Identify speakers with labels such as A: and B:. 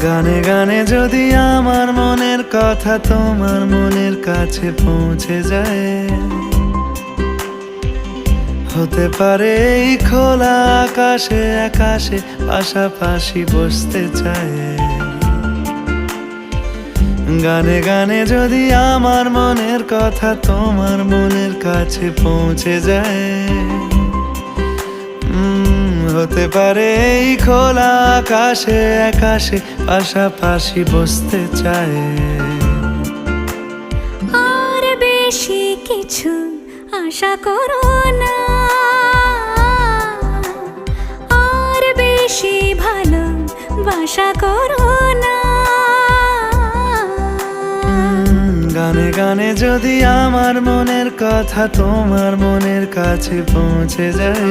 A: গানে গানে যদি আমার মনের কথা তোমার মনের কাছে পৌঁছে যায়, হতে পারে এই খোলা আকাশে আকাশে পাশাপাশি বসতে চায়। গানে গানে যদি আমার মনের কথা তোমার মনের কাছে পৌঁছে যায়, হতে পারে এই খোলা আকাশে আকাশে পাশাপাশি বসতে চায়।
B: আর বেশি কিছু আশা করো না, আর বেশি ভালোবাসা করো না।
A: গানে গানে যদি আমার মনের কথা তোমার মনের কাছে পৌঁছে যায়,